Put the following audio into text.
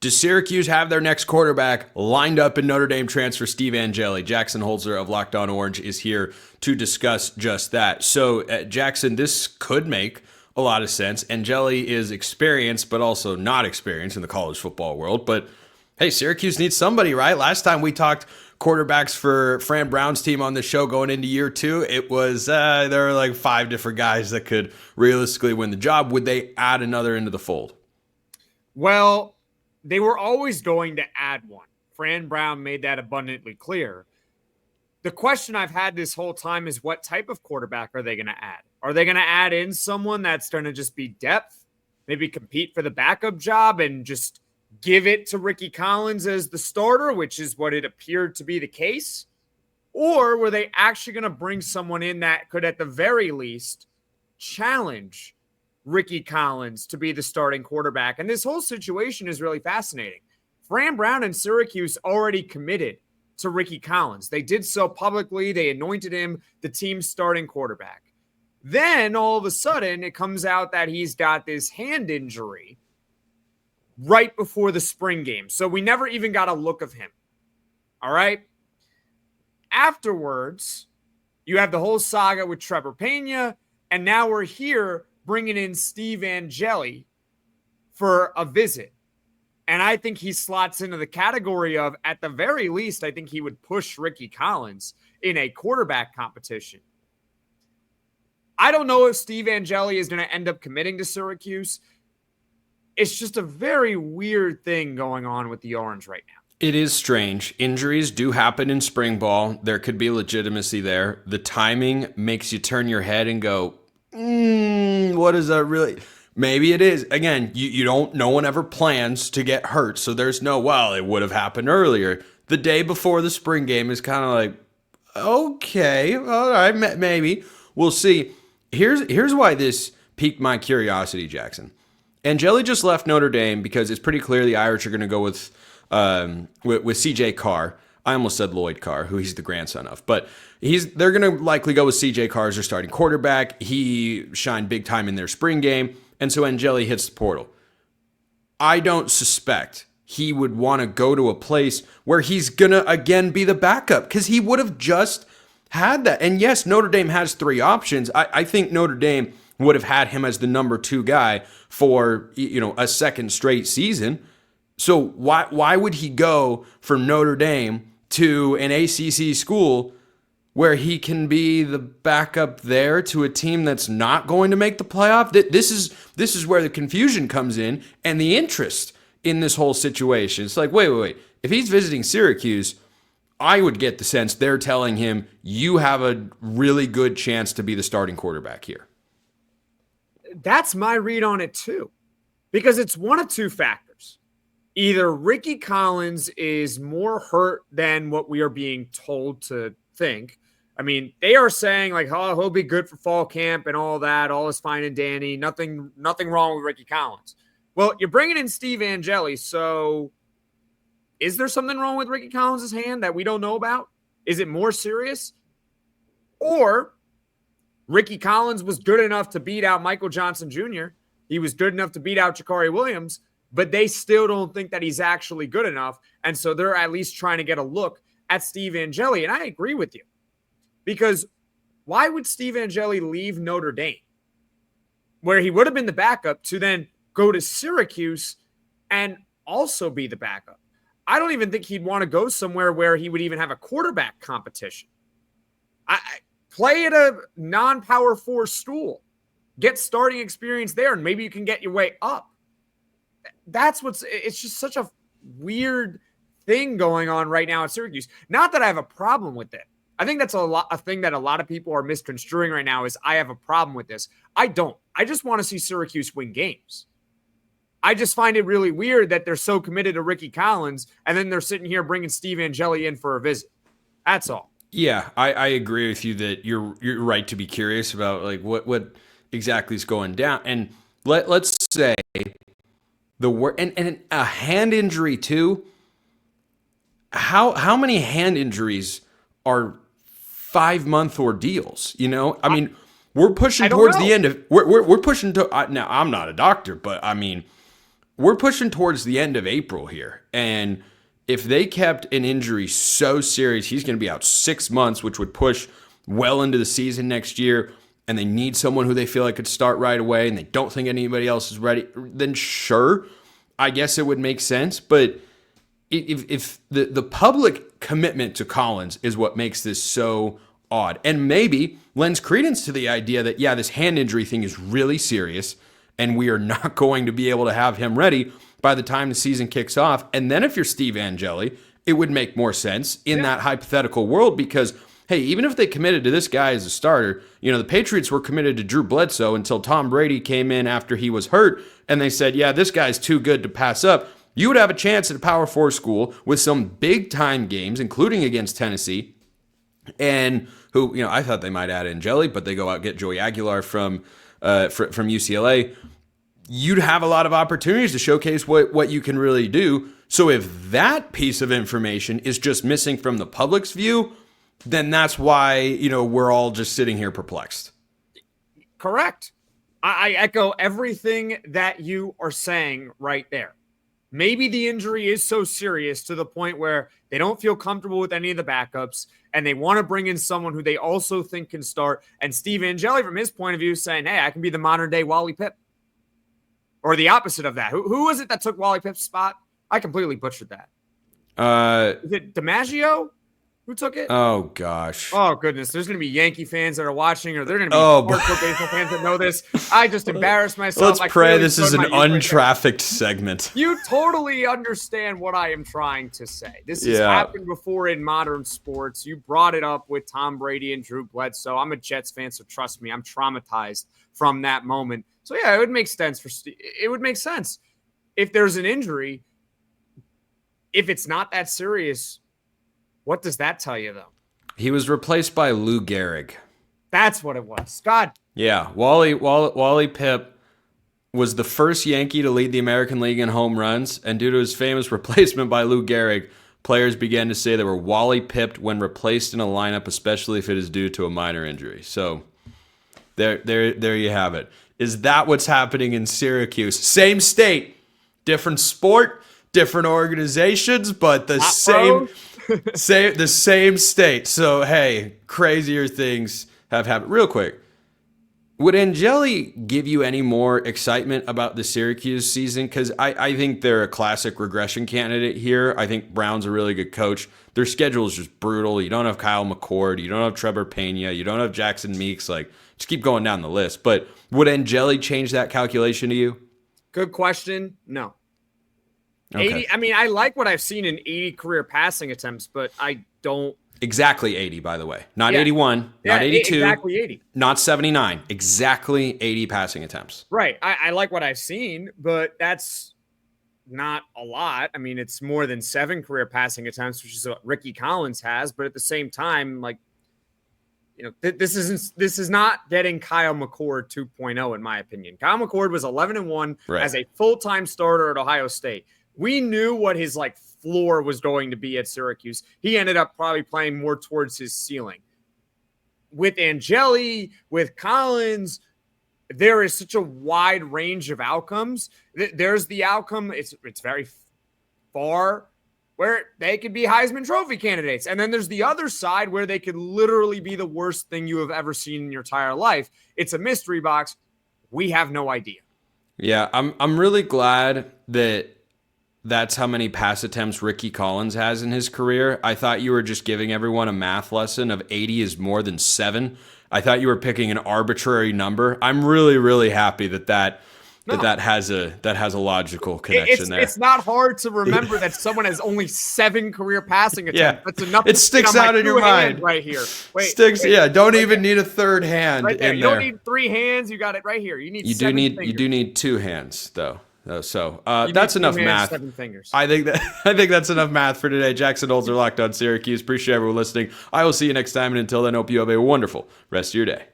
Does Syracuse have their next quarterback lined up in Notre Dame transfer Steve Angeli? Jackson Holzer of Locked On Orange is here to discuss just that. So, Jackson, this could make a lot of sense. Angeli is experienced, but also not experienced in the college football world. But hey, Syracuse needs somebody, right? Last time we talked quarterbacks for Fran Brown's team on the show going into year two, it was there were like 5 different guys that could realistically win the job. Would they add another into the fold? Well, they were always going to add one. Fran Brown made that abundantly clear. The question I've had this whole time is, what type of quarterback are they going to add? Are they going to add in someone that's going to just be depth, maybe compete for the backup job and just give it to Rickie Collins as the starter, which is what it appeared to be the case? Or were they actually going to bring someone in that could, at the very least, challenge Rickie Collins to be the starting quarterback? And this whole situation is really fascinating. Fran Brown and Syracuse already committed to Rickie Collins. They did so publicly. They anointed him the team's starting quarterback. Then all of a sudden it comes out that he's got this hand injury right before the spring game. So we never even got a look of him. All right. Afterwards, you have the whole saga with Trevor Pena. And now we're here bringing in Steve Angeli for a visit. And I think he slots into the category of, at the very least, I think he would push Rickie Collins in a quarterback competition. I don't know if Steve Angeli is going to end up committing to Syracuse. It's just a very weird thing going on with the Orange right now. It is strange. Injuries do happen in spring ball. There could be legitimacy there. The timing makes you turn your head and go, what is that really? Maybe it is. Again, you don't, no one ever plans to get hurt. So there's no, well, it would have happened earlier. The day before the spring game is kind of like, okay, all right, maybe. We'll see. Here's why this piqued my curiosity, Jackson. Angeli just left Notre Dame because it's pretty clear the Irish are going to go with CJ Carr. I almost said Lloyd Carr, who he's the grandson of, but they're going to likely go with CJ Carr as their starting quarterback. He shined big time in their spring game, and so Angeli hits the portal. I don't suspect he would want to go to a place where he's going to again be the backup, because he would have just had that. And yes, Notre Dame has 3 options. I think Notre Dame would have had him as the number 2 guy for, a second straight season. So why would he go from Notre Dame to an ACC school where he can be the backup there to a team that's not going to make the playoff? This is where the confusion comes in and the interest in this whole situation. It's like, wait. If he's visiting Syracuse, I would get the sense they're telling him, you have a really good chance to be the starting quarterback here. That's my read on it too, because it's one of 2 factors. Either Rickie Collins is more hurt than what we are being told to think. I mean, they are saying like, oh, he'll be good for fall camp and all that. All is fine and dandy. Nothing wrong with Rickie Collins. Well, you're bringing in Steve Angeli, so is there something wrong with Rickie Collins' hand that we don't know about? Is it more serious? Or Rickie Collins was good enough to beat out Michael Johnson Jr. He was good enough to beat out Jakari Williams, but they still don't think that he's actually good enough. And so they're at least trying to get a look at Steve Angeli. And I agree with you, because why would Steve Angeli leave Notre Dame, where he would have been the backup, to then go to Syracuse and also be the backup? I don't even think he'd want to go somewhere where he would even have a quarterback competition. Play at a non-power 4 school. Get starting experience there, and maybe you can get your way up. It's just such a weird thing going on right now at Syracuse. Not that I have a problem with it. I think that's a thing that a lot of people are misconstruing right now, is I have a problem with this. I don't. I just want to see Syracuse win games. I just find it really weird that they're so committed to Rickie Collins, and then they're sitting here bringing Steve Angeli in for a visit. That's all. Yeah, I agree with you that you're right to be curious about like what exactly is going down. And let's say and a hand injury too. How many hand injuries are 5-month ordeals? I mean, we're pushing towards the end of we're pushing to. Now, I'm not a doctor, but I mean, we're pushing towards the end of April here. And if they kept an injury so serious, he's going to be out 6 months, which would push well into the season next year, and they need someone who they feel like could start right away, and they don't think anybody else is ready, then sure, I guess it would make sense. But if the public commitment to Collins is what makes this so odd, and maybe lends credence to the idea that, yeah, this hand injury thing is really serious, and we are not going to be able to have him ready by the time the season kicks off. And then if you're Steve Angeli, it would make more sense in that hypothetical world because, hey, even if they committed to this guy as a starter, the Patriots were committed to Drew Bledsoe until Tom Brady came in after he was hurt, and they said, yeah, this guy's too good to pass up. You would have a chance at a Power 4 school with some big-time games, including against Tennessee, and who, I thought they might add Angeli, but they go out and get Joey Aguilar from UCLA. You'd have a lot of opportunities to showcase what you can really do. So if that piece of information is just missing from the public's view, then that's why, we're all just sitting here perplexed. Correct. I echo everything that you are saying right there. Maybe the injury is so serious to the point where they don't feel comfortable with any of the backups and they want to bring in someone who they also think can start. And Steve Angeli, from his point of view, is saying, hey, I can be the modern day Wally Pipp. Or the opposite of that. Who was it that took Wally Pipp's spot? I completely butchered that. Is it DiMaggio? Who took it? Oh, gosh. Oh, goodness. There's going to be Yankee fans that are watching, or they're going to be hardcore baseball fans that know this. I just embarrassed myself. Let's pray this is an untrafficked segment. You totally understand what I am trying to say. This has happened before in modern sports. You brought it up with Tom Brady and Drew Bledsoe. I'm a Jets fan, so trust me, I'm traumatized from that moment. So, yeah, it would make sense it would make sense if there's an injury. If it's not that serious, what does that tell you, though? He was replaced by Lou Gehrig. That's what it was. God. Yeah, Wally Pipp was the first Yankee to lead the American League in home runs, and due to his famous replacement by Lou Gehrig, players began to say they were Wally Pipped when replaced in a lineup, especially if it is due to a minor injury. So there you have it. Is that what's happening in Syracuse? Same state, different sport, different organizations, but the same state. So, hey, crazier things have happened. Real quick, would Angeli give you any more excitement about the Syracuse season? Because I think they're a classic regression candidate here. I think Brown's a really good coach. Their schedule is just brutal. You don't have Kyle McCord. You don't have Trevor Pena. You don't have Jackson Meeks. Just keep going down the list. But would Angeli change that calculation to you? Good question. No. Okay. 80. I mean, I like what I've seen in 80 career passing attempts, but I don't. Exactly 80, by the way. Not 81, not 82. Exactly 80. Not 79. Exactly 80 passing attempts. Right. I like what I've seen, but that's not a lot. I mean, it's more than 7 career passing attempts, which is what Rickie Collins has. But at the same time, this is not getting Kyle McCord 2.0, in my opinion. Kyle McCord was 11-1 as a full-time starter at Ohio State. We knew what his floor was going to be at Syracuse. He ended up probably playing more towards his ceiling. With Angeli, with Collins, there is such a wide range of outcomes. There's the outcome, it's very far, where they could be Heisman Trophy candidates. And then there's the other side where they could literally be the worst thing you have ever seen in your entire life. It's a mystery box. We have no idea. Yeah, I'm really glad that's how many pass attempts Rickie Collins has in his career. I thought you were just giving everyone a math lesson of 80 is more than 7. I thought you were picking an arbitrary number. I'm really, really happy that has a logical connection there. It's not hard to remember that someone has only 7 career passing attempts. Yeah. That's enough. It sticks out in your mind right here. Don't even need a third hand right there. in you there. don't need 3 hands. You got it right here. You do need 2 hands though. So that's enough math. 7 fingers. I think that's enough math for today. Jackson Holzer, Locked On Syracuse. Appreciate everyone listening. I will see you next time, and until then, hope you have a wonderful rest of your day.